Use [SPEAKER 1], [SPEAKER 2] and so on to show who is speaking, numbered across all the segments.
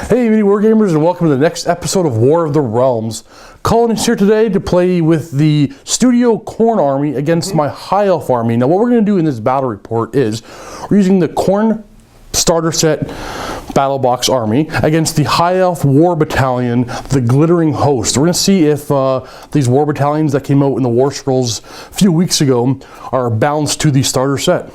[SPEAKER 1] Hey MiniWarGamers, and welcome to the next episode of War of the Realms. Cullen is here today to play with the Studio Khorne army against my High Elf army. Now what we're going to do in this battle report is we're using the Khorne starter set battle box army against the High Elf war battalion, the Glittering Host. We're going to see if these war battalions that came out in the war scrolls a few weeks ago are balanced to the starter set.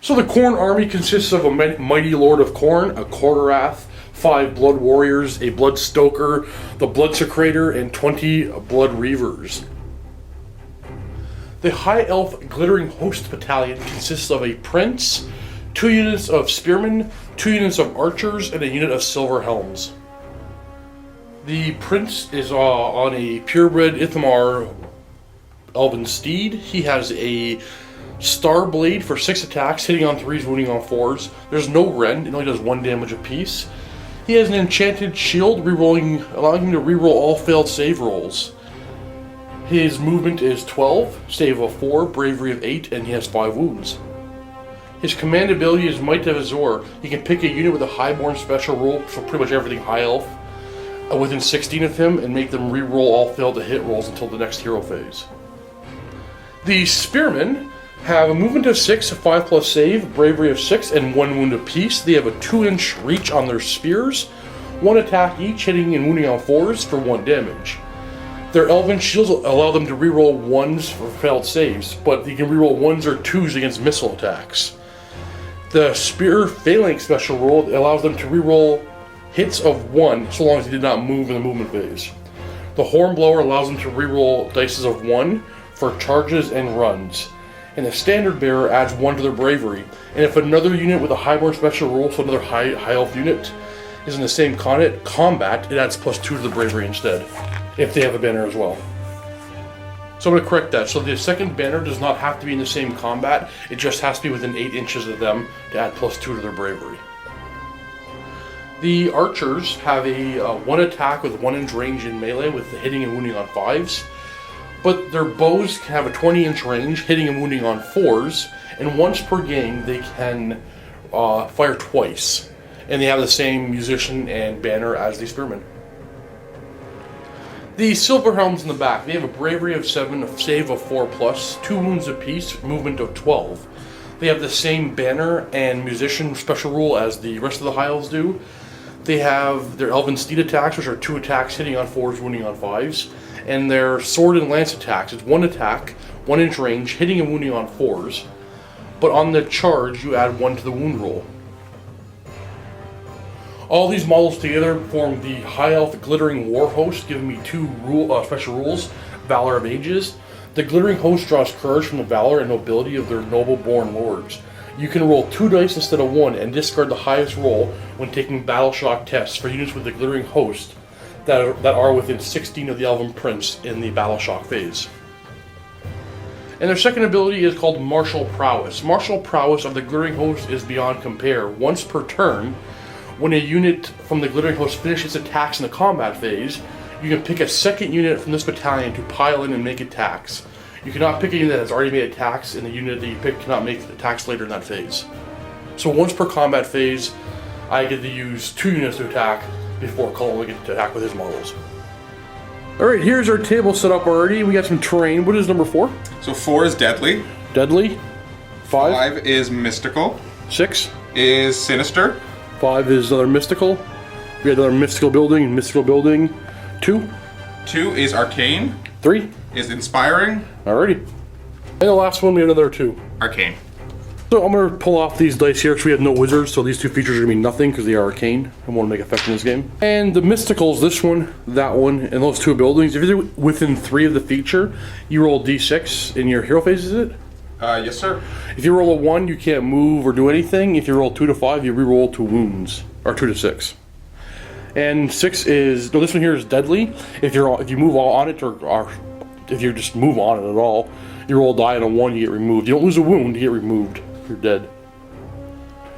[SPEAKER 1] So the Khorne army consists of a mighty lord of Khorne, a Quarterath, 5 blood warriors, a blood stoker, the blood secrator, and 20 blood reavers. The High Elf Glittering Host battalion consists of a prince, 2 units of spearmen, 2 units of archers, and a unit of silver helms. The prince is on a purebred Ithamar elven steed. He has a Star Blade for 6 attacks, hitting on 3s, wounding on 4s. There's no rend, it only does 1 damage apiece. He has an enchanted shield, allowing him to reroll all failed save rolls. His movement is 12, save of 4, bravery of 8, and he has 5 wounds. His command ability is Might of Azor. He can pick a unit with a highborn special rule for pretty much everything High Elf within 16 of him and make them reroll all failed to hit rolls until the next hero phase. The Spearmen have a movement of 6, a 5+ save, bravery of 6, and 1 wound apiece. They have a 2-inch reach on their spears, 1 attack each, hitting and wounding on 4s for 1 damage. Their elven shields allow them to reroll 1s for failed saves, but you can reroll 1s or 2s against missile attacks. The spear phalanx special rule allows them to reroll hits of 1 so long as they did not move in the movement phase. The hornblower allows them to reroll dices of 1 for charges and runs. And the standard bearer adds 1 to their bravery. And if another unit with a highborn special rule, so another high elf unit, is in the same combat, it adds +2 to the bravery instead, if they have a banner as well. So I'm going to correct that. So the second banner does not have to be in the same combat, it just has to be within 8 inches of them to add +2 to their bravery. The archers have a 1 attack with 1 inch range in melee with the hitting and wounding on 5s. But their bows can have a 20-inch range, hitting and wounding on 4s, and once per game they can fire twice. And they have the same musician and banner as the spearmen. The silver helms in the back, they have a bravery of 7, a save of 4+, 2 wounds apiece, movement of 12. They have the same banner and musician special rule as the rest of the High Elves do. They have their elven steed attacks, which are 2 attacks, hitting on 4s, wounding on 5s. And their sword and lance attacks, it's 1 attack, 1 inch range, hitting and wounding on 4s, but on the charge you add 1 to the wound roll. All these models together form the High Elf Glittering War Host, giving me 2 special rules, Valor of Ages. The Glittering Host draws courage from the valor and nobility of their noble-born lords. You can roll 2 dice instead of 1 and discard the highest roll when taking battle shock tests for units with the Glittering Host that are within 16 of the Elven Prince in the Battle Shock phase. And their second ability is called Martial Prowess. Martial Prowess of the Glittering Host is beyond compare. Once per turn, when a unit from the Glittering Host finishes attacks in the combat phase, you can pick a second unit from this battalion to pile in and make attacks. You cannot pick a unit that has already made attacks, and the unit that you pick cannot make attacks later in that phase. So once per combat phase, I get to use 2 units to attack before Cullen will get to attack with his models. Alright, here's our table set up already. We got some terrain. What is number 4?
[SPEAKER 2] So 4 is Deadly.
[SPEAKER 1] Deadly. 5
[SPEAKER 2] is Mystical.
[SPEAKER 1] 6
[SPEAKER 2] is Sinister.
[SPEAKER 1] 5 is another Mystical. We got another Mystical building. 2
[SPEAKER 2] is Arcane.
[SPEAKER 1] 3
[SPEAKER 2] is Inspiring.
[SPEAKER 1] Alrighty. And the last one, we have another 2.
[SPEAKER 2] Arcane.
[SPEAKER 1] So I'm going to pull off these dice here because we have no wizards, so these 2 features are going to mean nothing because they are arcane and won't make effect in this game. And the mysticals, this one, that one, and those 2 buildings, if you're within 3 of the feature, you roll d6 in your hero phase, is it?
[SPEAKER 2] Yes, sir.
[SPEAKER 1] If you roll a 1, you can't move or do anything. If you roll 2 to 5, you reroll 2 wounds, or 2 to 6. And 6 is, no, this one here is Deadly. If you move on it, or if you just move on it at all, you roll a die on a 1, you get removed. You don't lose a wound, you get removed. You're dead.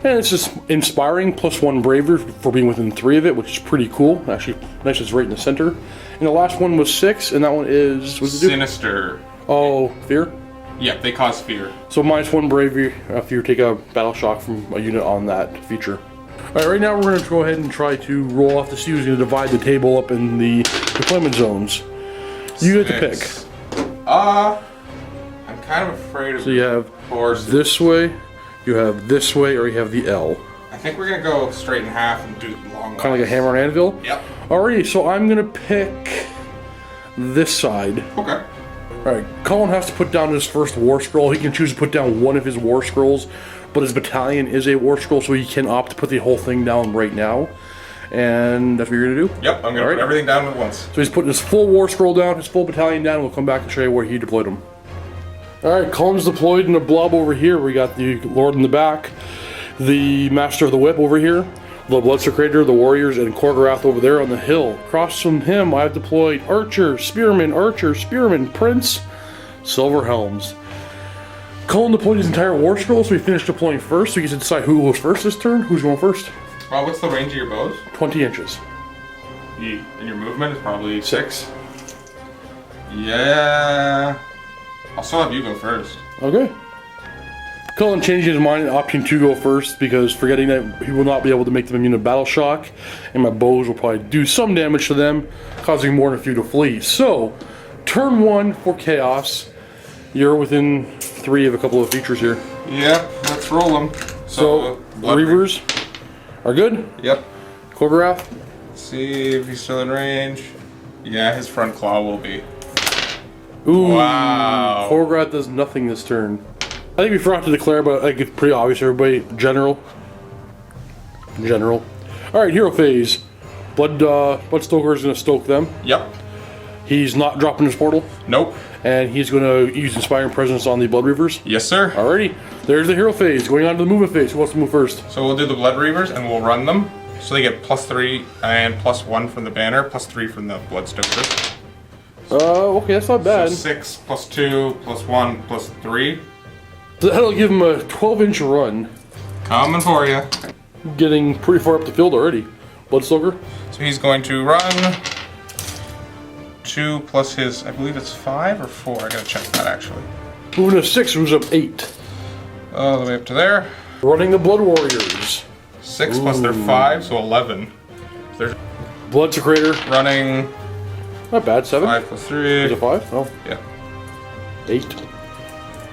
[SPEAKER 1] And it's just Inspiring, +1 bravery for being within 3 of it, which is pretty cool. Actually, nice, it's right in the center. And the last one was 6, and that one is, what does it do?
[SPEAKER 2] Sinister.
[SPEAKER 1] Oh, fear?
[SPEAKER 2] Yeah, they cause fear.
[SPEAKER 1] So -1 bravery if you take a battle shock from a unit on that feature. Alright, right now we're going to go ahead and try to roll off to see who's going to divide the table up in the deployment zones. You get to pick.
[SPEAKER 2] I'm kind of afraid of.
[SPEAKER 1] So you have
[SPEAKER 2] horse.
[SPEAKER 1] this way, you have this way, or you have the L.
[SPEAKER 2] I think we're gonna go straight in half and do long.
[SPEAKER 1] Kind of like a hammer and anvil?
[SPEAKER 2] Yep.
[SPEAKER 1] Alrighty, so I'm going to pick this side.
[SPEAKER 2] Okay.
[SPEAKER 1] Alright, Cullen has to put down his first war scroll. He can choose to put down one of his war scrolls, but his battalion is a war scroll, so he can opt to put the whole thing down right now. And that's what you're going to do?
[SPEAKER 2] Yep, I'm gonna put everything down at once.
[SPEAKER 1] So he's putting his full war scroll down, his full battalion down, and we'll come back and show you where he deployed them. Alright, Cullen's deployed in a blob over here. We got the Lord in the back, the Master of the Whip over here, the Bloodsecrator, the Warriors, and Khorne over there on the hill. Across from him, I've deployed Archer, Spearman, Prince, Silver Helms. Cullen deployed his entire war scroll, so he finished deploying first, so he gets to decide who goes first this turn. Who's going first?
[SPEAKER 2] What's the range of your bows?
[SPEAKER 1] 20 inches.
[SPEAKER 2] And your movement is probably 6. Yeah. I'll still have you go first.
[SPEAKER 1] Okay. Cullen changed his mind and opting to go first because forgetting that he will not be able to make them immune to battle shock, and my bows will probably do some damage to them, causing more than a few to flee. So, turn 1 for Chaos. You're within 3 of a couple of features here.
[SPEAKER 2] Yep, let's roll them.
[SPEAKER 1] So Reavers are good?
[SPEAKER 2] Yep.
[SPEAKER 1] Khorne?
[SPEAKER 2] See if he's still in range. Yeah, his front claw will be.
[SPEAKER 1] Ooh,
[SPEAKER 2] wow.
[SPEAKER 1] Khorne does nothing this turn. I think we forgot to declare, but I think it's pretty obvious to everybody. General. Alright, hero phase. Bloodstoker is going to stoke them.
[SPEAKER 2] Yep.
[SPEAKER 1] He's not dropping his portal.
[SPEAKER 2] Nope.
[SPEAKER 1] And he's going to use Inspiring Presence on the Blood Reavers.
[SPEAKER 2] Yes, sir.
[SPEAKER 1] Alrighty. There's the hero phase. Going on to the movement phase. Who wants to move first?
[SPEAKER 2] So we'll do the Blood Reavers and we'll run them. So they get +3 and +1 from the banner, +3 from the Bloodstoker.
[SPEAKER 1] Okay, that's not bad.
[SPEAKER 2] So 6 +2 +1 +3.
[SPEAKER 1] So that'll give him a 12-inch run.
[SPEAKER 2] Coming for you.
[SPEAKER 1] Getting pretty far up the field already. Bloodstoker.
[SPEAKER 2] So he's going to run 2 plus his, I believe it's 5 or 4. I gotta check that actually.
[SPEAKER 1] Moving to 6, who's up 8.
[SPEAKER 2] All the way up to there.
[SPEAKER 1] Running the Blood Warriors.
[SPEAKER 2] 6 plus their 5, so 11. There's
[SPEAKER 1] Bloodsecrator.
[SPEAKER 2] running
[SPEAKER 1] Not bad, 7.
[SPEAKER 2] 5 plus 3.
[SPEAKER 1] Is it 5? Oh.
[SPEAKER 2] Yeah.
[SPEAKER 1] 8.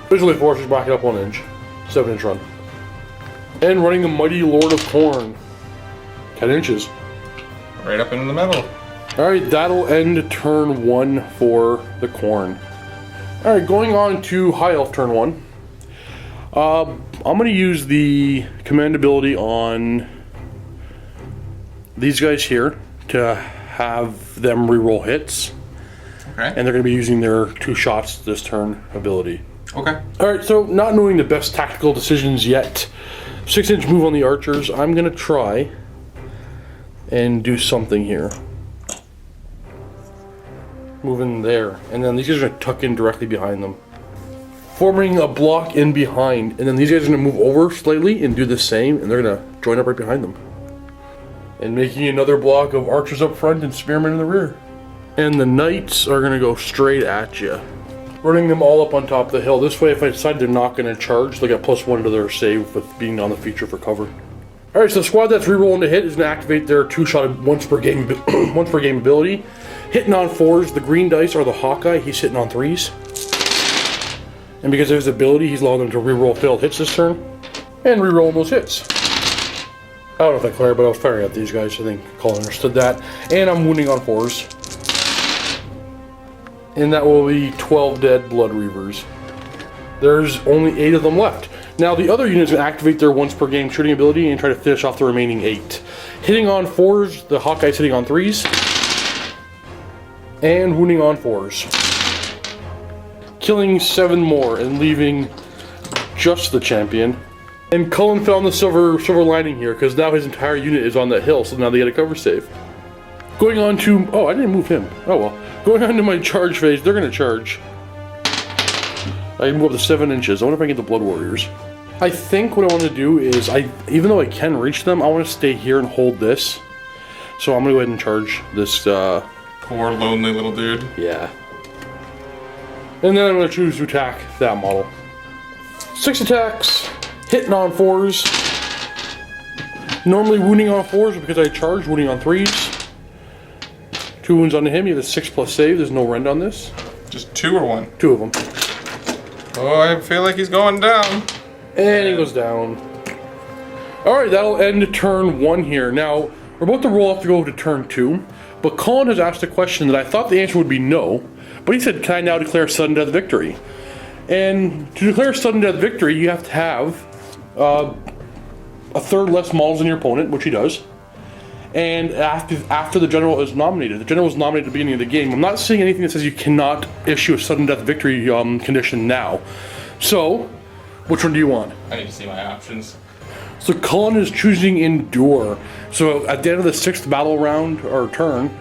[SPEAKER 1] Visually Forces back it up 1 inch. 7-inch run. And running the Mighty Lord of Khorne. 10 inches.
[SPEAKER 2] Right up into the middle.
[SPEAKER 1] Alright, that'll end turn 1 for the Khorne. Alright, going on to High Elf turn 1. I'm going to use the command ability on these guys here to have them reroll hits.
[SPEAKER 2] Okay.
[SPEAKER 1] And they're going to be using their 2 shots this turn ability.
[SPEAKER 2] Okay.
[SPEAKER 1] Alright, so not knowing the best tactical decisions yet, 6-inch move on the archers, I'm going to try and do something here. Move in there, and then these guys are going to tuck in directly behind them. Forming a block in behind, and then these guys are going to move over slightly and do the same, and they're going to join up right behind them. And making another block of archers up front and spearmen in the rear. And the knights are going to go straight at you. Running them all up on top of the hill. This way, if I decide they're not going to charge, they got +1 to their save with being on the feature for cover. Alright, so the squad that's rerolling to hit is going to activate their 2-shot once per game ability. Hitting on 4s, the green dice are the Hawkeye, he's hitting on 3s. And because of his ability, he's allowing them to reroll failed hits this turn. And rerolling those hits. I don't know if I clear, but I was firing at these guys, I think Cullen understood that. And I'm wounding on 4s. And that will be 12 dead Blood Reavers. There's only 8 of them left. Now the other units can activate their once per game shooting ability and try to finish off the remaining 8. Hitting on 4s, the Hawkeye's hitting on 3s. And wounding on 4s. Killing 7 more and leaving just the champion. And Cullen found the silver lining here because now his entire unit is on that hill, so now they get a cover save. Going on to, oh, I didn't move him. Oh well. Going on to my charge phase, they're going to charge. I can move up to 7 inches. I wonder if I can get the Blood Warriors. I think what I want to do is, even though I can reach them, I want to stay here and hold this. So I'm going to go ahead and charge this.
[SPEAKER 2] Poor lonely little dude.
[SPEAKER 1] Yeah. And then I'm going to choose to attack that model. 6 attacks, hitting on 4s. Normally wounding on 4s, because I charged wounding on 3s. 2 wounds on him. You have a 6+ save. There's no rend on this.
[SPEAKER 2] Just 2 or 1?
[SPEAKER 1] 2 of them.
[SPEAKER 2] Oh, I feel like he's going down.
[SPEAKER 1] And he goes down. Alright, that'll end turn 1 here. Now, we're about to roll off to go to turn 2. But Cullen has asked a question that I thought the answer would be no. But he said, can I now declare sudden death victory? And to declare sudden death victory, you have to have a third less models than your opponent, which he does. And after the general is nominated. The general is nominated at the beginning of the game. I'm not seeing anything that says you cannot issue a sudden death victory condition now. So, which one do you want?
[SPEAKER 2] I need to see my options.
[SPEAKER 1] So Cullen is choosing Endure. So at the end of the 6th battle round, or turn,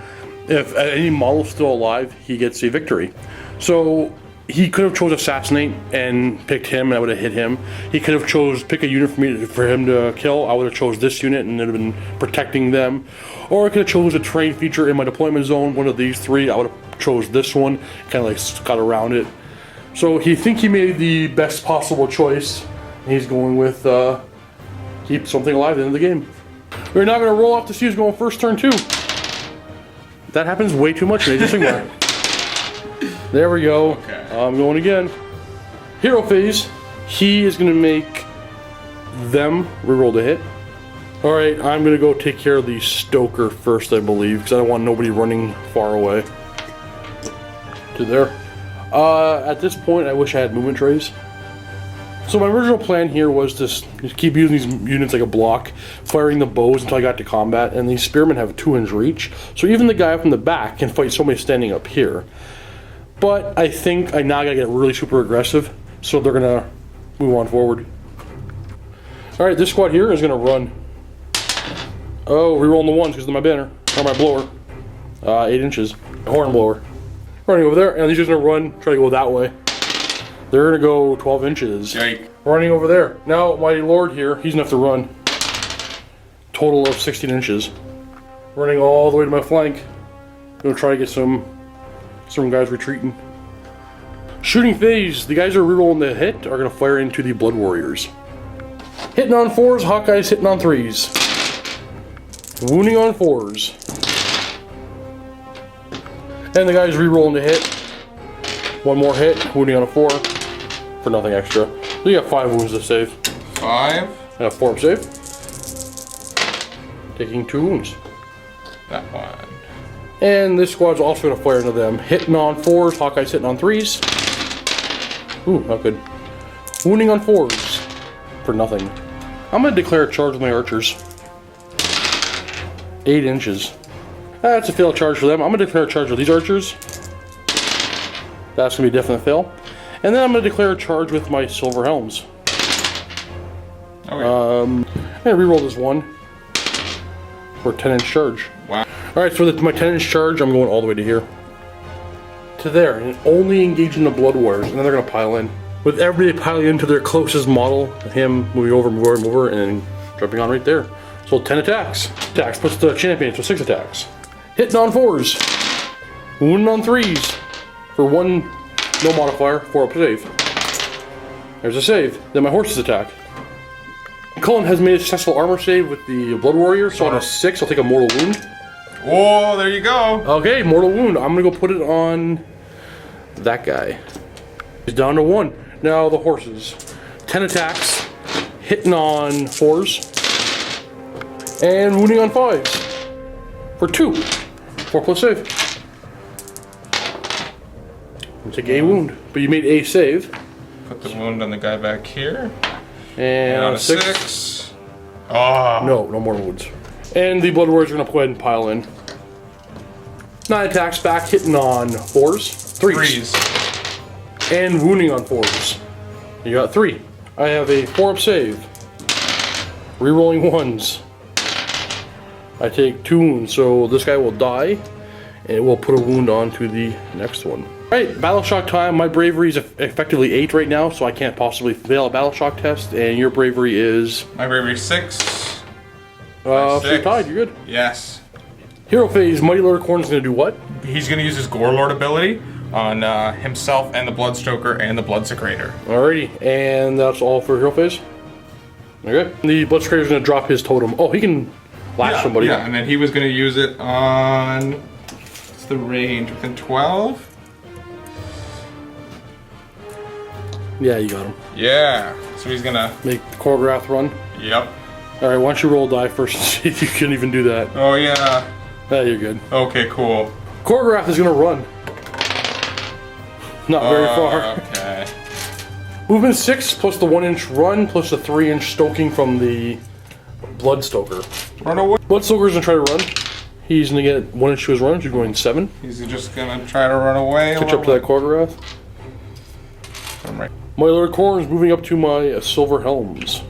[SPEAKER 1] if any model is still alive, he gets a victory. So he could have chose Assassinate and picked him, and I would have hit him. He could have chose pick a unit for him to kill. I would have chose this unit and it would have been protecting them. Or I could have chose a terrain feature in my deployment zone, one of these 3. I would have chose this one, kind of like got around it. So he made the best possible choice. He's going with keep something alive at the end of the game. We're now going to roll off to see who's going first turn 2. That happens way too much in Age of Sigmar. There we go.
[SPEAKER 2] Okay.
[SPEAKER 1] I'm going again. Hero phase. He is going to make them reroll to hit. Alright, I'm going to go take care of the Stoker first, I believe, because I don't want nobody running far away. To there. At this point, I wish I had movement trays. So my original plan here was to just keep using these units like a block, firing the bows until I got to combat, and these spearmen have a 2-inch reach, so even the guy up in the back can fight somebody standing up here. But I think I now gotta get really super aggressive, so they're gonna move on forward. Alright, this squad here is gonna run. Oh, rerolling the 1s because of my banner, or my blower. 8 inches. Horn blower. Running over there, and these are gonna run, try to go that way. They're gonna go 12 inches.
[SPEAKER 2] Yike.
[SPEAKER 1] Running over there. Now, my lord here, he's gonna have to run. Total of 16 inches. Running all the way to my flank. Gonna try to get some guys retreating. Shooting phase. The guys who are rerolling the hit are gonna fire into the Blood Warriors. Hitting on 4s, Hawkeyes hitting on 3s. Wounding on 4s. And the guys rerolling the hit. 1 more hit, wounding on a 4. For nothing extra. So you got 5 wounds to save.
[SPEAKER 2] 5.
[SPEAKER 1] And a 4 up save. Taking 2 wounds.
[SPEAKER 2] That one.
[SPEAKER 1] And this squad's also going to fire into them. Hitting on 4s, Hawkeye's hitting on 3s. Ooh, not good. Wounding on 4s. For nothing. I'm going to declare a charge with my archers. 8 inches. That's a failed charge for them. I'm going to declare a charge with these archers. That's going to be a definite fail. And then I'm going to declare a charge with my silver helms.
[SPEAKER 2] Okay.
[SPEAKER 1] I'm going to reroll this 1 for a 10-inch charge.
[SPEAKER 2] Wow.
[SPEAKER 1] Alright, so my 10-inch charge, I'm going all the way to here. To there, and only engaging the Blood Warriors, and then they're going to pile in. With everybody piling into their closest model, him moving over, and jumping on right there. So 10 attacks. Attacks puts the champion to 6 attacks. Hitting on 4s. Wounding on 3s. For 1, no modifier, 4 up save. There's a save. Then my horses attack. Cullen has made a successful armor save with the Blood Warrior, so on a 6, I'll take a mortal wound.
[SPEAKER 2] Oh, there you go.
[SPEAKER 1] Okay, mortal wound. I'm gonna go put it on that guy. He's down to 1. Now the horses. 10 attacks, hitting on 4s, and wounding on 5s. For 2. 4 plus save. Take a wound, but you made a save.
[SPEAKER 2] Put the wound on the guy back here.
[SPEAKER 1] And
[SPEAKER 2] on a 6. Oh.
[SPEAKER 1] No more wounds. And the Blood Warriors are going to go ahead and pile in. 9 attacks back, hitting on 4s. 3s. And wounding on 4s. You got 3. I have a 4 up save. Rerolling 1s. I take 2 wounds, so this guy will die. And it will put a wound onto the next one. Alright, battle shock time. My bravery is effectively 8 right now, so I can't possibly fail a battle shock test. And your bravery is?
[SPEAKER 2] My bravery is 6.
[SPEAKER 1] So you're tied, you're good.
[SPEAKER 2] Yes.
[SPEAKER 1] Hero phase, Mighty Lord Khorne is going to do what?
[SPEAKER 2] He's going to use his Gore Lord ability on himself and the Bloodstoker and the Bloodsekrator.
[SPEAKER 1] Alrighty, and that's all for hero phase? Okay. The Bloodscrader's gonna drop his totem. Oh, he can lash somebody.
[SPEAKER 2] Yeah, and then he was gonna use it on. What's the range? Within 12?
[SPEAKER 1] Yeah, you got him.
[SPEAKER 2] Yeah. So he's gonna
[SPEAKER 1] make the Korgorath run.
[SPEAKER 2] Yep.
[SPEAKER 1] All right, why don't you roll a die first and see if you can even do that?
[SPEAKER 2] Oh yeah.
[SPEAKER 1] Yeah, you're good.
[SPEAKER 2] Okay, cool.
[SPEAKER 1] Korgorath is gonna run. Not very far.
[SPEAKER 2] Okay.
[SPEAKER 1] Movement 6 plus the 1-inch run plus the 3-inch stoking from the Bloodstoker.
[SPEAKER 2] Run away.
[SPEAKER 1] Bloodstoker's gonna try to run. He's gonna get 1 inch to his run, so you're going 7.
[SPEAKER 2] He's just gonna try to run away.
[SPEAKER 1] Catch up to that Korgorath.
[SPEAKER 2] Right.
[SPEAKER 1] My Lord Khorne is moving up to my Silver Helms.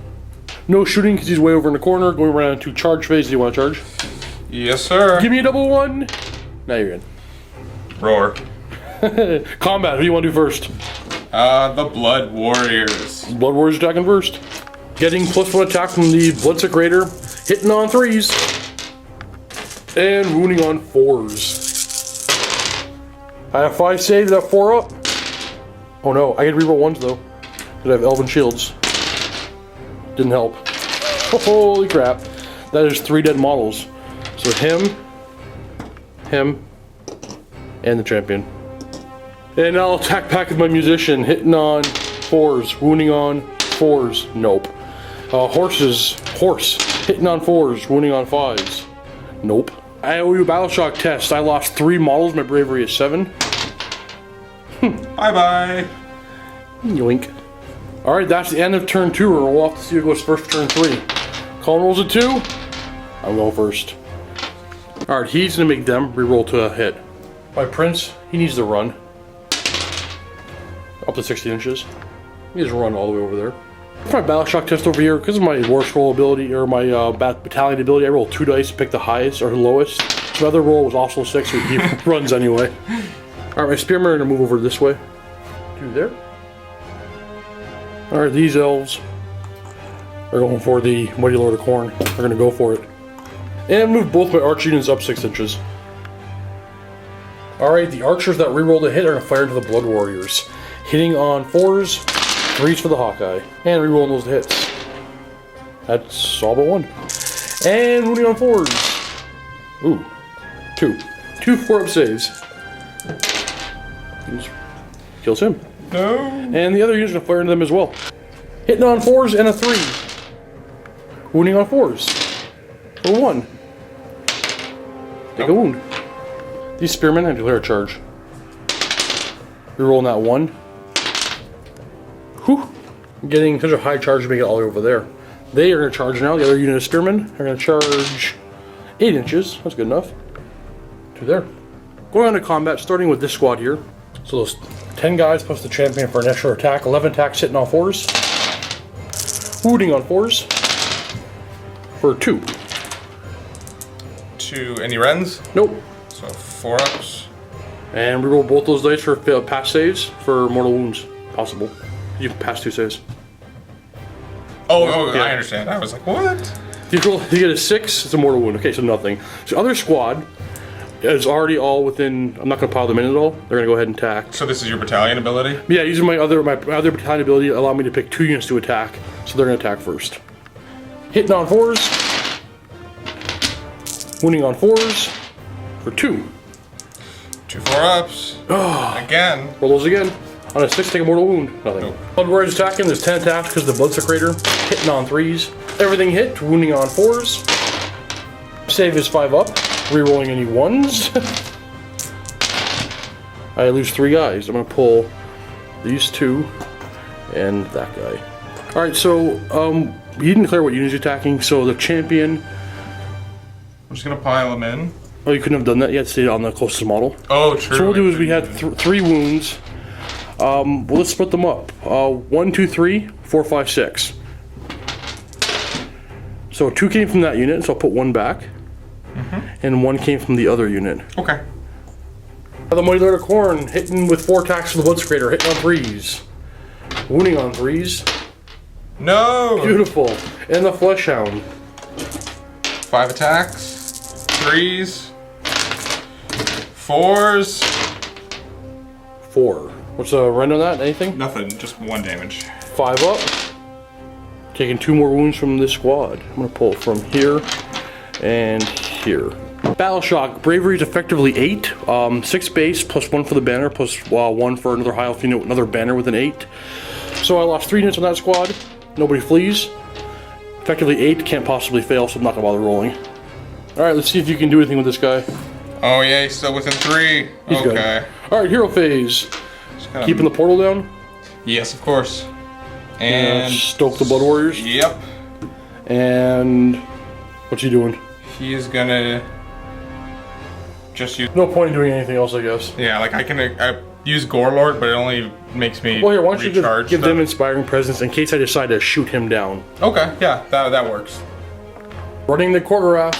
[SPEAKER 1] No shooting because he's way over in the corner. Going around to charge phase. Do you want to charge?
[SPEAKER 2] Yes, sir.
[SPEAKER 1] Give me a double 1. Now you're in.
[SPEAKER 2] Roar.
[SPEAKER 1] Combat. Who do you want to do first?
[SPEAKER 2] The Blood Warriors.
[SPEAKER 1] Blood Warriors attacking first. Getting +1 attack from the Bloodsecrator. Hitting on 3s. And wounding on 4s. I have 5 saves. I have 4 up. Oh no, I get to reroll 1s though. Because I have Elven Shields. Didn't help. Holy crap. That is 3 dead models. So him, and the champion. And I'll attack back with my musician, hitting on 4s, wounding on 4s. Nope. Horse, hitting on 4s, wounding on 5s. Nope. I owe you a battle shock test. I lost 3 models, my bravery is 7.
[SPEAKER 2] Bye-bye.
[SPEAKER 1] Yoink. Alright, that's the end of turn 2. We'll have to see who goes first for turn 3. Cullen rolls a 2. I'm going first. Alright, he's going to make them reroll to a hit. My prince, he needs to run. Up to 60 inches. He needs to run all the way over there. For my battle shock test over here, because of my warscroll ability, or my battalion ability, I roll 2 dice to pick the highest or lowest. So the other roll was also 6, so he runs anyway. Alright, my spearmen are going to move over this way. To there. Alright, these elves are going for the Mighty Lord of Khorne. They're going to go for it. And move both my arch units up 6 inches. Alright, the archers that rerolled a hit are going to fire into the Blood Warriors. Hitting on 4s, 3s for the Hawkeye. And rerolling those hits. That's all but 1. And wounding on 4s. Ooh, 2. 2 4-up saves. Kills him.
[SPEAKER 2] No.
[SPEAKER 1] And the other unit's gonna fire into them as well. Hitting on 4s and a 3. Wounding on 4s. For 1. Take a wound. These spearmen have declare a charge. Rerolling that 1. Whew. I'm getting such a high charge to make it all the way over there. They are gonna charge now. The other unit of spearmen are gonna charge 8 inches. That's good enough. To there. Going on to combat, starting with this squad here. So those 10 guys plus the champion for an extra attack. 11 attacks hitting on 4s. Wounding on 4s. For 2.
[SPEAKER 2] 2. Any rends?
[SPEAKER 1] Nope.
[SPEAKER 2] So 4-ups.
[SPEAKER 1] And reroll both those dice for pass saves for mortal wounds. Possible. You can pass 2 saves.
[SPEAKER 2] Oh,
[SPEAKER 1] yeah.
[SPEAKER 2] I understand. I was like, what?
[SPEAKER 1] If you get a 6, it's a mortal wound. Okay, so nothing. So other squad is already all within. I'm not going to pile them in at all. They're going to go ahead and attack.
[SPEAKER 2] So this is your battalion ability?
[SPEAKER 1] Yeah, using my other battalion ability allow me to pick 2 units to attack. So they're going to attack first. Hitting on 4s. Wounding on 4s. For 2.
[SPEAKER 2] 2 4-ups. Again.
[SPEAKER 1] Roll those again. On a 6, take a mortal wound. Nothing.
[SPEAKER 2] Nope.
[SPEAKER 1] Blood Warriors attacking. There's 10 attacks because the Bloodsecrator. Hitting on 3s. Everything hit. Wounding on 4s. Save is 5 up. Rerolling any 1s. I lose 3 guys. I'm going to pull these 2 and that guy. Alright, so he didn't declare what units he's attacking. So the champion.
[SPEAKER 2] I'm just going to pile them in.
[SPEAKER 1] Oh, you couldn't have done that yet. Stayed on the closest model.
[SPEAKER 2] Oh, true.
[SPEAKER 1] So what we'll do is we had 3 wounds. Well, let's split them up. 1, 2, 3, 4, 5, 6. So 2 came from that unit, so I'll put 1 back. And 1 came from the other unit.
[SPEAKER 2] Okay.
[SPEAKER 1] The Mighty Lord of Khorne hitting with 4 attacks from the Bloodsecrator, hitting on 3s. Wounding on 3s.
[SPEAKER 2] No!
[SPEAKER 1] Beautiful. And the Flesh Hound.
[SPEAKER 2] 5 attacks. 3s. 4s.
[SPEAKER 1] 4. What's the rend on that? Anything?
[SPEAKER 2] Nothing, just 1 damage.
[SPEAKER 1] 5 up. Taking 2 more wounds from this squad. I'm gonna pull from here and here. Battle Shock. Bravery is effectively 8. 6 base plus 1 for the banner plus 1 for another High Elf unit, another banner with an 8. So I lost 3 units on that squad. Nobody flees. Effectively 8. Can't possibly fail, so I'm not gonna bother rolling. Alright, let's see if you can do anything with this guy.
[SPEAKER 2] Oh yeah, he's still within 3.
[SPEAKER 1] He's
[SPEAKER 2] okay.
[SPEAKER 1] Good. Alright, hero phase. Keeping the portal down.
[SPEAKER 2] Yes, of course. And
[SPEAKER 1] stoke the Blood Warriors.
[SPEAKER 2] Yep.
[SPEAKER 1] And what's he doing?
[SPEAKER 2] He is gonna just use.
[SPEAKER 1] No point in doing anything else, I guess.
[SPEAKER 2] Yeah, like I use Gorelord, but it only makes me.
[SPEAKER 1] Well, here, why don't you
[SPEAKER 2] recharge
[SPEAKER 1] give them Inspiring Presence in case I decide to shoot him down?
[SPEAKER 2] Okay, yeah, that works.
[SPEAKER 1] Running the Quarterwrath.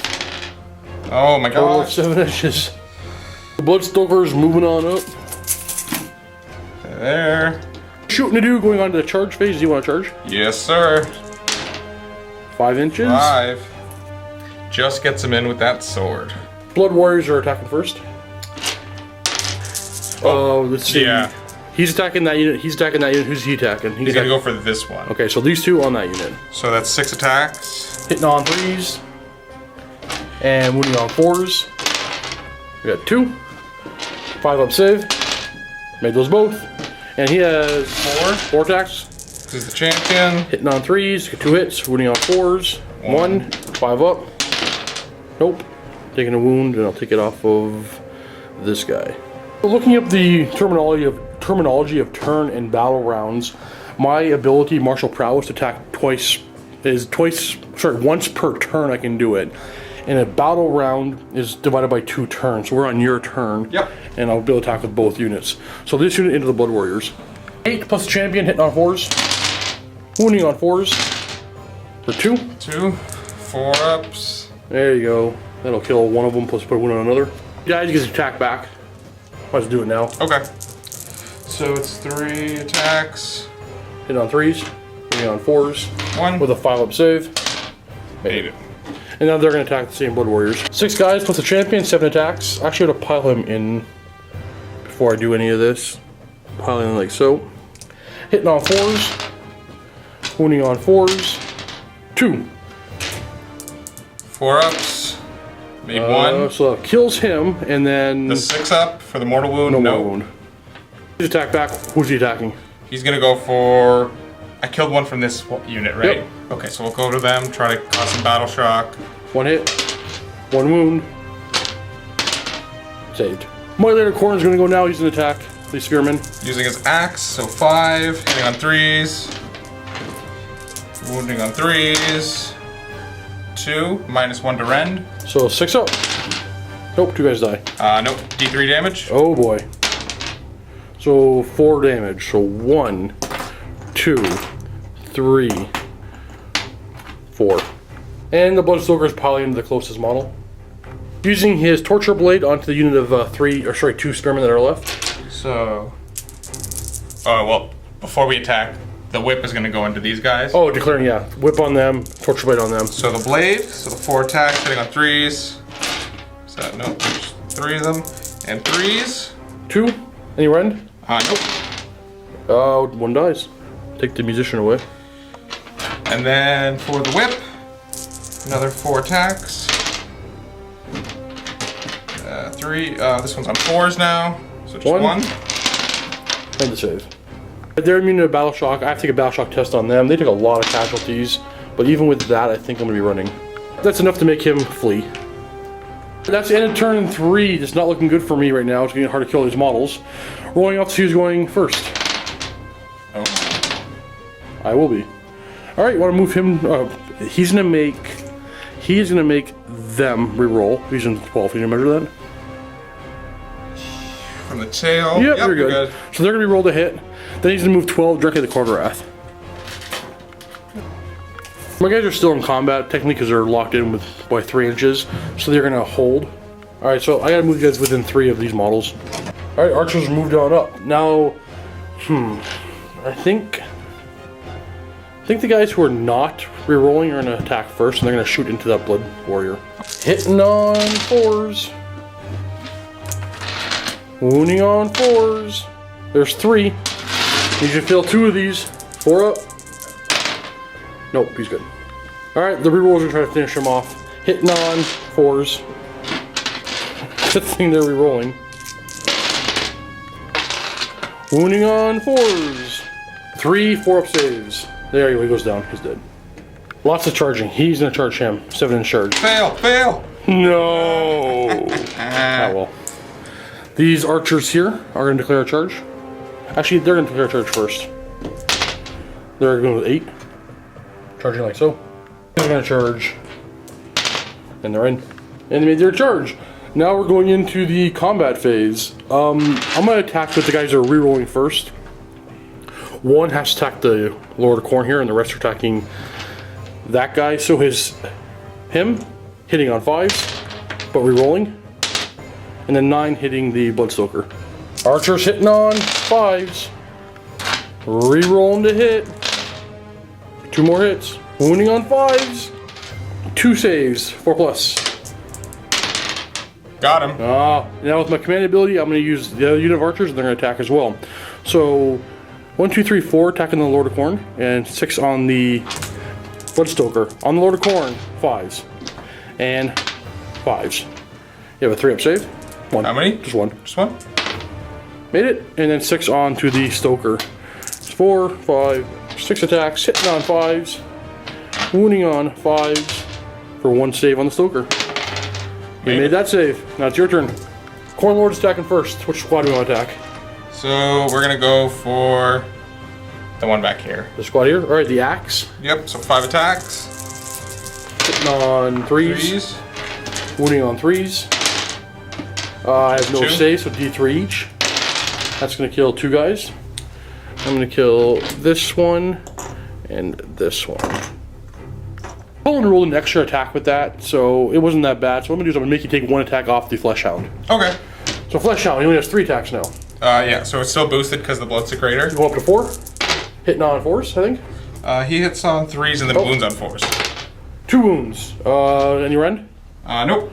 [SPEAKER 2] Oh my
[SPEAKER 1] Total of
[SPEAKER 2] gosh.
[SPEAKER 1] 7 inches. The Bloodstoker's moving on up.
[SPEAKER 2] There.
[SPEAKER 1] Shooting a dude going on to the charge phase. Do you want to charge?
[SPEAKER 2] Yes, sir.
[SPEAKER 1] 5 inches.
[SPEAKER 2] 5. Just gets him in with that sword.
[SPEAKER 1] Blood Warriors are attacking first. Let's see.
[SPEAKER 2] Yeah.
[SPEAKER 1] He's attacking that unit. He's attacking that unit. Who's he attacking?
[SPEAKER 2] He's gonna go for this one.
[SPEAKER 1] Okay, so these 2 on that unit.
[SPEAKER 2] So that's 6 attacks.
[SPEAKER 1] Hitting on 3s. And wounding on 4s. We got 2. 5 up save. Made those both. And he has 4 attacks.
[SPEAKER 2] This is the champion.
[SPEAKER 1] Hitting on 3s. 2 hits. Wounding on 4s. 1. 5 up. Nope. Taking a wound, and I'll take it off of this guy. Looking up the terminology of turn and battle rounds, my ability, Martial Prowess, to attack once per turn I can do it. And a battle round is divided by 2 turns. So we're on your turn.
[SPEAKER 2] Yep.
[SPEAKER 1] And I'll be able to attack with both units. So this unit into the Blood Warriors. 8 plus champion, hitting on 4s. Wounding on 4s. For 2.
[SPEAKER 2] 2. 4 ups.
[SPEAKER 1] There you go. That'll kill one of them, plus put a wound on another. Guys, you get attack back. Might as well do it now.
[SPEAKER 2] Okay. So it's 3 attacks.
[SPEAKER 1] Hit on 3s, hitting on 4s.
[SPEAKER 2] 1.
[SPEAKER 1] With a 5 up save.
[SPEAKER 2] Made it.
[SPEAKER 1] And now they're going to attack the same Blood Warriors. 6 guys plus the champion, 7 attacks. Actually, I'm going to pile him in before I do any of this. Pile in like so. Hitting on 4s. Wounding on 4s. 2.
[SPEAKER 2] 4 ups. Made 1.
[SPEAKER 1] So that kills him, and then...
[SPEAKER 2] The 6 up for the mortal wound?
[SPEAKER 1] No more wound. He's attack back. Who's he attacking?
[SPEAKER 2] He's gonna go for... I killed one from this unit, right?
[SPEAKER 1] Yep.
[SPEAKER 2] Okay, so we'll go to them, try to cause some battle shock.
[SPEAKER 1] 1 hit. 1 wound. Saved. My later Khorne's gonna go now. He's an attack. These spearmen.
[SPEAKER 2] Using his axe, so 5. Hitting on 3s. Wounding on 3s. 2. -1 to rend.
[SPEAKER 1] So 6 up. Nope, 2 guys die.
[SPEAKER 2] Nope. D3 damage.
[SPEAKER 1] Oh boy. So 4 damage. So 1, 2, 3, 4. And the Bloodstoker is piling into the closest model. Using his Torture Blade onto the unit of 2 spearmen that are left.
[SPEAKER 2] So... Oh, well, before we attack, the whip is going to go into these guys.
[SPEAKER 1] Oh, declaring, yeah. Whip on them, Torture Blade on them.
[SPEAKER 2] So the blade, so the 4 attacks, hitting on 3s. So, nope, there's 3 of them. And 3s.
[SPEAKER 1] 2. Any rend?
[SPEAKER 2] Nope.
[SPEAKER 1] 1 dies. Take the musician away.
[SPEAKER 2] And then for the whip, another 4 attacks. 3, this one's on 4s now. So just 1.
[SPEAKER 1] And the save. They're immune to Battle Shock. I have to take a Battle Shock test on them. They took a lot of casualties, but even with that, I think I'm going to be running. That's enough to make him flee. That's the end of turn 3. It's not looking good for me right now. It's getting hard to kill these models. Rolling off to see who's going first.
[SPEAKER 2] Oh.
[SPEAKER 1] I will be. All right, you want to move him? He's going to make them reroll. He's in 12. Can you measure that?
[SPEAKER 2] From the tail.
[SPEAKER 1] Yep, you're good. So they're going to be rolled a hit. Then he's going to move 12 directly to the Quarterwrath. My guys are still in combat, technically, because they're locked in by 3 inches. So they're going to hold. Alright, so I got to move you guys within 3 of these models. Alright, archers moved on up. Now, I think the guys who are not rerolling are going to attack first, and they're going to shoot into that Blood Warrior. Hitting on 4s. Wounding on 4s. There's 3. You should fill 2 of these. 4 up. Nope, he's good. Alright, the rerolls are trying to finish him off. Hitting on 4s. Good thing they're rerolling. Wounding on 4s. 3 4-up saves. There you go, he goes down. He's dead. Lots of charging. He's gonna charge him. 7 in charge.
[SPEAKER 2] Fail! Fail!
[SPEAKER 1] No! Ah, well. These archers here are gonna declare a charge. Actually, they're gonna declare a charge first. They're going with 8. Charging like so. They're gonna charge. And they're in. And they made their charge. Now we're going into the combat phase. I'm gonna attack with the guys that are rerolling first. One has to attack the Lord of Khorne here, and the rest are attacking that guy. So him hitting on 5s, but rerolling. And then 9 hitting the Bloodstoker. Archers hitting on 5s. Rerolling to hit. 2 more hits. Wounding on 5s. 2 saves. 4+.
[SPEAKER 2] Got him.
[SPEAKER 1] Now with my command ability, I'm going to use the other unit of archers, and they're going to attack as well. So 1, 2, 3, 4 attacking the Lord of Khorne, and 6 on the Bloodstoker. On the Lord of Khorne, 5s. And 5s. You have a 3-up save. 1.
[SPEAKER 2] How many?
[SPEAKER 1] Just 1.
[SPEAKER 2] Just 1?
[SPEAKER 1] Made it. And then 6 on to the Stoker. It's 4, 5, 6 attacks, hitting on 5s, wounding on 5s for 1 save on the Stoker. You made that save. Now it's your turn. Khorne Lord's attacking first. Which squad do we want to attack?
[SPEAKER 2] So we're gonna go for the one back here.
[SPEAKER 1] The squad here? Alright, the axe.
[SPEAKER 2] Yep, so 5 attacks.
[SPEAKER 1] Hitting on 3s. Wounding on 3s. I have no
[SPEAKER 2] 2.
[SPEAKER 1] saves, so D3 each. That's going to kill 2 guys. I'm going to kill this one and this one. Cullen rolled an extra attack with that, so it wasn't that bad. So what I'm going to do is I'm going to make you take 1 attack off the Flesh Hound.
[SPEAKER 2] Okay.
[SPEAKER 1] So Flesh Hound, he only has 3 attacks now.
[SPEAKER 2] Yeah, so it's still boosted because the Blood Secretor.
[SPEAKER 1] Go up to 4. Hitting on 4s, I think.
[SPEAKER 2] He hits on 3s and then wounds on 4s.
[SPEAKER 1] 2 wounds. Any rend?
[SPEAKER 2] Nope.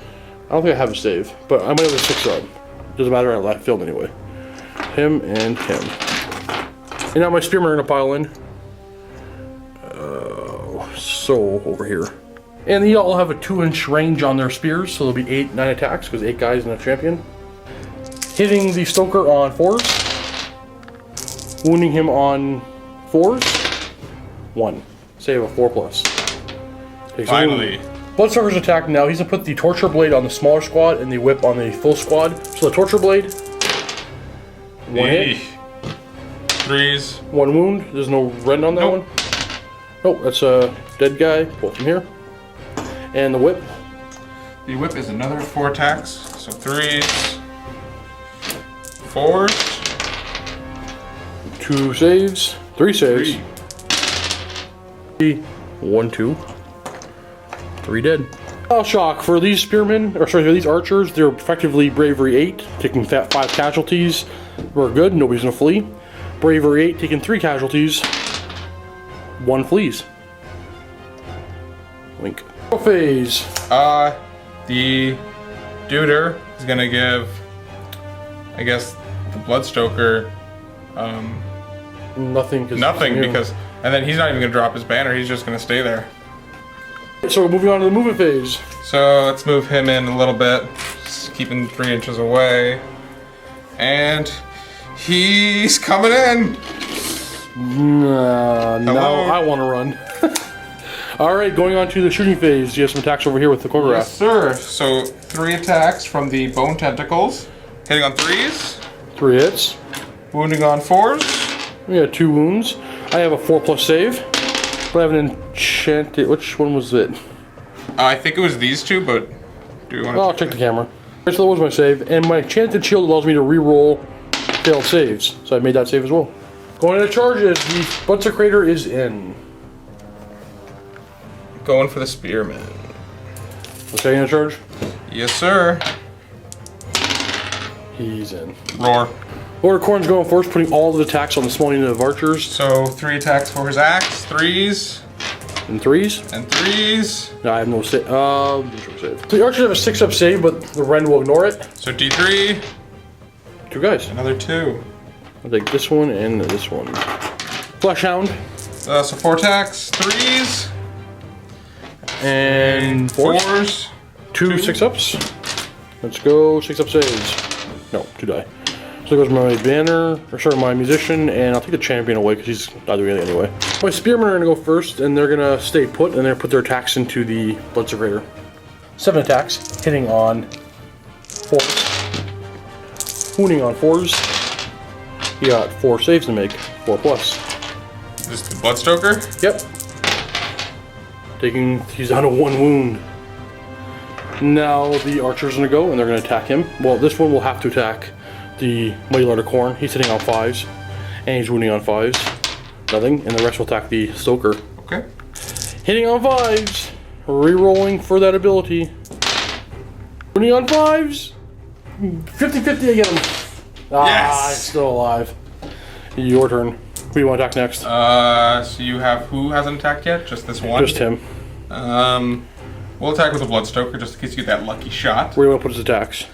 [SPEAKER 1] I don't think I have a save, but I might have a 6 up. Doesn't matter, I failed anyway. Him and him. And now my spearmen are gonna pile in. So over here. And they all have a 2-inch range on their spears, so there'll be 8, 9 attacks, because 8 guys and a champion. Hitting the Stoker on 4s. Wounding him on 4s. 1. Save a 4+.
[SPEAKER 2] Finally.
[SPEAKER 1] Bloodstoker's attacking now. He's gonna put the Torture Blade on the smaller squad and the Whip on the full squad. So the Torture Blade. 1 hit.
[SPEAKER 2] 3s.
[SPEAKER 1] 1 wound. There's no rend on that one. Oh, that's a dead guy. Pull from here. And the Whip.
[SPEAKER 2] The Whip is another 4 attacks. So 3s. 4s.
[SPEAKER 1] 2 saves. 3 saves. 3. 1, 2. 3 dead. Oh, shock. For these spearmen, or sorry, for these archers, they're effectively Bravery 8, taking 5 casualties. We're good, nobody's gonna flee. Bravery 8, taking 3 casualties. 1 flees. Wink. Phase.
[SPEAKER 2] The Duder is gonna give, I guess, the Bloodstoker,
[SPEAKER 1] Nothing.
[SPEAKER 2] because, and then he's not even gonna drop his banner, he's just gonna stay there.
[SPEAKER 1] So we're moving on to the movement phase.
[SPEAKER 2] So let's move him in a little bit, just keeping 3 inches away. And he's coming in!
[SPEAKER 1] Now I want to run. Alright, going on to the shooting phase. You have some attacks over here with the Kog'Rath.
[SPEAKER 2] Yes, sir. So 3 attacks from the Bone Tentacles. Hitting on 3s.
[SPEAKER 1] 3 hits.
[SPEAKER 2] Wounding on 4s.
[SPEAKER 1] We got 2 wounds. I have a 4+ save. But I have an enchanted. Which one was it?
[SPEAKER 2] I think it was these 2, but do you want to?
[SPEAKER 1] I'll check the camera. Alright, so that was my save. And my enchanted shield allows me to re-roll failed saves. So I made that save as well. Going into charges, the Blood Secretor is in.
[SPEAKER 2] Going for the Spearman.
[SPEAKER 1] Okay, in charge?
[SPEAKER 2] Yes, sir.
[SPEAKER 1] He's in.
[SPEAKER 2] Roar.
[SPEAKER 1] Lord of Khorne's going first, putting all the attacks on the small unit of archers.
[SPEAKER 2] So 3 attacks for his axe, 3s.
[SPEAKER 1] And 3s.
[SPEAKER 2] And 3s.
[SPEAKER 1] No, I have no save. So the archers have a 6-up save, but the Rend will ignore it.
[SPEAKER 2] So D3.
[SPEAKER 1] 2 guys.
[SPEAKER 2] Another 2.
[SPEAKER 1] I'll take this one and this one. Flesh Hound.
[SPEAKER 2] So 4 attacks, 3s,
[SPEAKER 1] and 4s. 2 6-ups. Let's go. 6-up saves. No, 2 die. So there goes my banner, or sorry, my musician, and I'll take the champion away because he's not doing it anyway. My spearmen are going to go first, and they're going to stay put, and they're going to put their attacks into the blood secretor. 7 attacks, hitting on 4s, wounding on 4s. He got 4 saves to make, 4 plus.
[SPEAKER 2] Is this the Bloodstoker?
[SPEAKER 1] Yep. He's down to 1 wound. Now the archer's gonna go and they're gonna attack him. Well, this one will have to attack the Mighty Lord of Khorne. He's hitting on 5s, and he's wounding on 5s. Nothing, and the rest will attack the Stoker.
[SPEAKER 2] Okay.
[SPEAKER 1] Hitting on 5s, re-rolling for that ability. Wounding on 5s. 50-50, I get him.
[SPEAKER 2] Yes!
[SPEAKER 1] It's still alive. Your turn. Who do you want to attack next?
[SPEAKER 2] So you have, who hasn't attacked yet? Just this one?
[SPEAKER 1] Just him.
[SPEAKER 2] We'll attack with the Bloodstoker just in case you get that lucky shot.
[SPEAKER 1] Where do you want to put his attacks?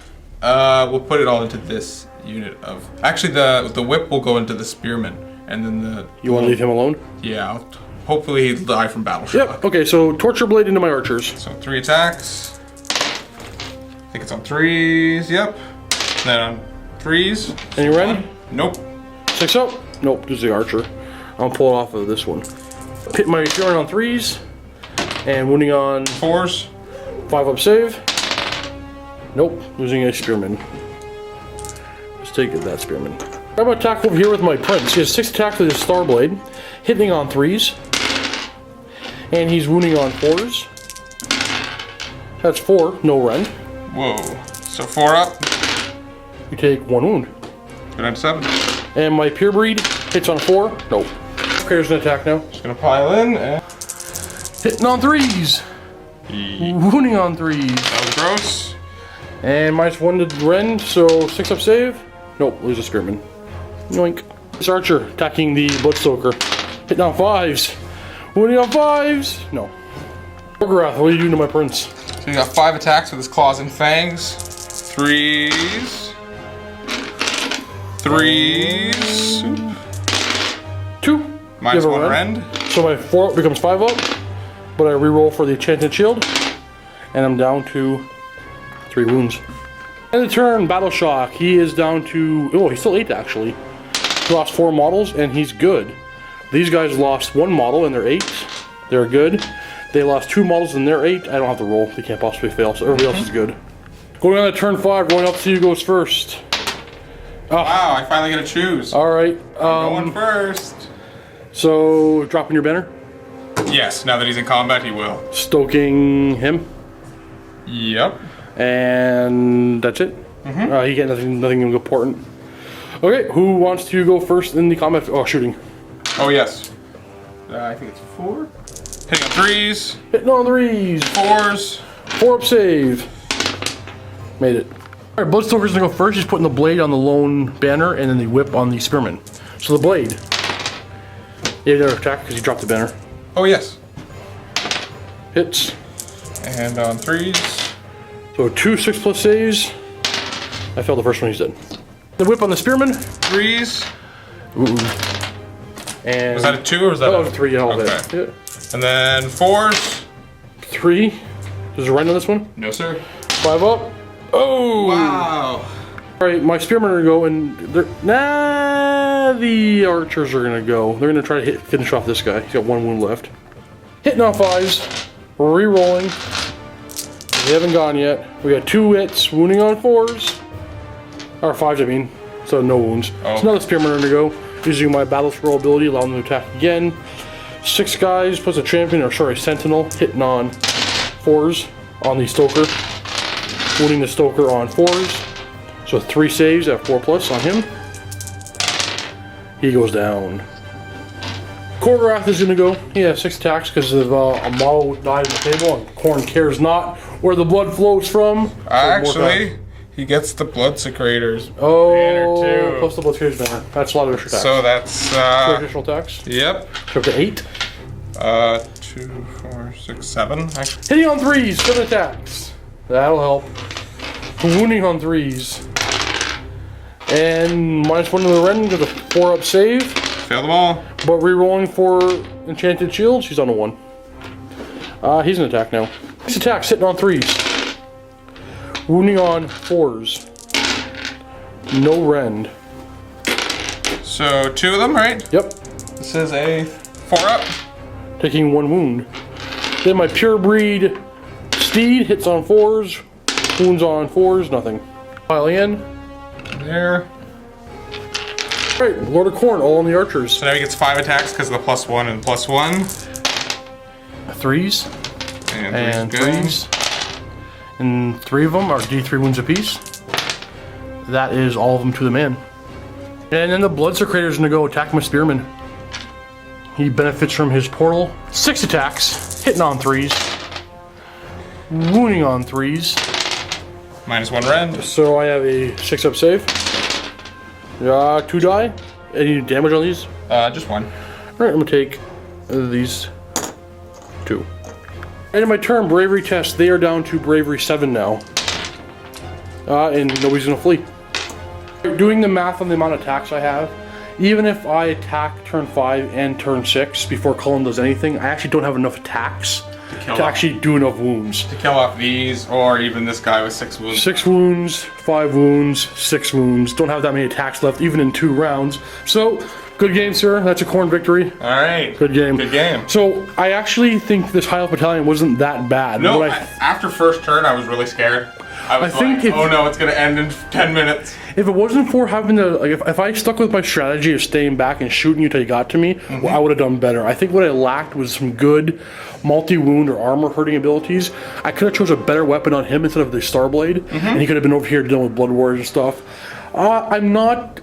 [SPEAKER 2] We'll put it all into this unit of... Actually, the whip will go into the spearman, and then the...
[SPEAKER 1] You want to leave him alone?
[SPEAKER 2] Yeah, hopefully he'll die from battle shock.
[SPEAKER 1] Yep, okay, so Torture Blade into my archers.
[SPEAKER 2] So 3 attacks. I think it's on 3s, yep. And then on 3s.
[SPEAKER 1] Any ren?
[SPEAKER 2] Nope.
[SPEAKER 1] 6 up? Nope, just the archer. I'll pull it off of this one. Hit my spearman on 3s, and wounding on
[SPEAKER 2] 4s.
[SPEAKER 1] 5-up save. Nope, losing a spearman. Let's take that spearman. I'm gonna attack over here with my prince. He has 6 attacks with his star blade, hitting on 3s, and he's wounding on 4s. That's 4, no ren.
[SPEAKER 2] Whoa. So 4 up.
[SPEAKER 1] You take 1 wound.
[SPEAKER 2] Go down to 7.
[SPEAKER 1] And my pure breed hits on 4. Nope. Creator's gonna attack now.
[SPEAKER 2] Just gonna pile in and...
[SPEAKER 1] Hitting on 3s. Wounding on 3s.
[SPEAKER 2] That was gross.
[SPEAKER 1] And -1 to Ren, so 6-up save. Nope, lose a spearman. Yoink. This archer attacking the Bloodstoker. Hitting on 5s. Wounding on 5s. No. Gorgorath, what are you doing to my prince?
[SPEAKER 2] So you got 5 attacks with his claws and fangs. 3s. 3s.
[SPEAKER 1] 2.
[SPEAKER 2] -1 rend.
[SPEAKER 1] So my 4 becomes 5-up, but I reroll for the enchanted shield, and I'm down to 3 wounds. And the turn, Battle Shock. He is down to... Oh, he's still 8 actually. He lost 4 models, and he's good. These guys lost 1 model, and they're 8. They're good. They lost 2 models, and they're 8. I don't have to roll. They can't possibly fail, so everybody else is good. Going on to turn 5, going up to you goes first.
[SPEAKER 2] Oh. Wow, I finally get to choose.
[SPEAKER 1] Alright.
[SPEAKER 2] Going first.
[SPEAKER 1] So, dropping your banner?
[SPEAKER 2] Yes, now that he's in combat, he will.
[SPEAKER 1] Stoking him?
[SPEAKER 2] Yep.
[SPEAKER 1] And that's it? He got nothing important. Okay, who wants to go first in the combat? Oh, shooting.
[SPEAKER 2] Oh, yes. I think it's 4. Hitting on 3s.
[SPEAKER 1] Hitting on 3s.
[SPEAKER 2] 4s.
[SPEAKER 1] 4-up save. Made it. Alright, Bloodstoker's gonna go first. He's putting the blade on the lone banner and then the whip on the spearman. So the blade. You have to attack because you dropped the banner.
[SPEAKER 2] Oh, yes.
[SPEAKER 1] Hits.
[SPEAKER 2] And on 3s.
[SPEAKER 1] So 2 6+ saves. I failed the first one, he's dead. The whip on the spearman.
[SPEAKER 2] 3s.
[SPEAKER 1] Ooh. And
[SPEAKER 2] Was that a 2 or was that
[SPEAKER 1] a 3? All
[SPEAKER 2] okay.
[SPEAKER 1] that. Yeah.
[SPEAKER 2] And then 4s.
[SPEAKER 1] 3. There's a rend on this one.
[SPEAKER 2] No, sir.
[SPEAKER 1] 5 up. Oh!
[SPEAKER 2] Wow.
[SPEAKER 1] Alright, my spearmen are going to go, and the archers are going to go. They're going to try to finish off this guy. He's got 1 wound left. Hitting on 5s. Re-rolling. They haven't gone yet. We got 2 hits. Wounding on 4s. Or 5s, I mean. So no wounds.
[SPEAKER 2] Oh.
[SPEAKER 1] So now the spearmen are going to go. Using my battle scroll ability, allowing them to attack again. 6 guys plus a champion, or sorry, sentinel. Hitting on 4s on the stoker. Wounding the stoker on 4s. So 3 saves at 4+ on him. He goes down. Gorgorath is going to go. He has 6 attacks because of a model died on the table, and Khorne cares not where the blood flows from.
[SPEAKER 2] Actually, he gets the blood secretors.
[SPEAKER 1] Oh,
[SPEAKER 2] banner too.
[SPEAKER 1] plus the blood secretors banner. That's a lot of extra attacks.
[SPEAKER 2] So that's
[SPEAKER 1] 4 additional attacks.
[SPEAKER 2] Yep.
[SPEAKER 1] So up to 8.
[SPEAKER 2] 2, 4, 6, 7. Actually.
[SPEAKER 1] Hitting on 3s, 7 attacks. That'll help. Wounding on 3s. And -1 to the rend with a 4-up save.
[SPEAKER 2] Fail them all.
[SPEAKER 1] But re-rolling for Enchanted Shield, she's on a 1. He's an attack now. 6 attacks, hitting on 3s. Wounding on 4s. No rend.
[SPEAKER 2] So 2 of them, right?
[SPEAKER 1] Yep.
[SPEAKER 2] This is a 4-up.
[SPEAKER 1] Taking 1 wound. Then my pure breed steed hits on 4s. Wounds on 4s, nothing. Pile in.
[SPEAKER 2] There.
[SPEAKER 1] Alright, Lord of Khorne, all on the archers.
[SPEAKER 2] So now he gets 5 attacks because of the +1 and +1.
[SPEAKER 1] 3s. And
[SPEAKER 2] good.
[SPEAKER 1] 3s. And 3 of them are D3 wounds apiece. That is all of them to the man. And then the Bloodsecrator is going to go attack my Spearman. He benefits from his portal. 6 attacks, hitting on 3s. Wounding on 3s.
[SPEAKER 2] -1 rend.
[SPEAKER 1] So I have a 6-up save. 2 die. Any damage on these?
[SPEAKER 2] Just 1.
[SPEAKER 1] Alright, I'm going to take these 2. And in my turn, Bravery test, they are down to Bravery 7 now. And nobody's going to flee. Doing the math on the amount of attacks I have, even if I attack turn 5 and turn 6 before Cullen does anything, I actually don't have enough attacks to actually do enough wounds.
[SPEAKER 2] To kill off these, or even this guy with 6 wounds.
[SPEAKER 1] 6 wounds, 5 wounds, 6 wounds. Don't have that many attacks left, even in 2 rounds. So, good game, sir. That's a Khorne victory.
[SPEAKER 2] Alright.
[SPEAKER 1] Good game.
[SPEAKER 2] Good game.
[SPEAKER 1] So, I actually think this High Elf battalion wasn't that bad.
[SPEAKER 2] No, after first turn, I was really scared. I was like, oh no, it's going to end in 10 minutes.
[SPEAKER 1] If it wasn't for having to, like, if I stuck with my strategy of staying back and shooting you till you got to me, well, I would have done better. I think what I lacked was some good multi-wound or armor-hurting abilities. I could have chose a better weapon on him instead of the Starblade, and he could have been over here dealing with Blood Warriors and stuff. I'm not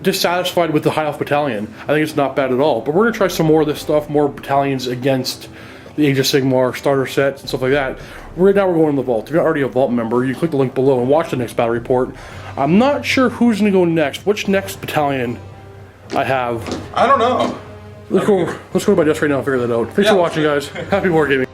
[SPEAKER 1] dissatisfied with the High Elf battalion. I think it's not bad at all. But we're going to try some more of this stuff, more battalions against the Age of Sigmar starter sets and stuff like that. Right now we're going in the vault. If you're already a vault member, you click the link below and watch the next battle report. I'm not sure who's going to go next. Which next battalion I have?
[SPEAKER 2] I don't know.
[SPEAKER 1] Let's go to my desk right now and figure that out. Thanks for watching, guys. Happy wargaming.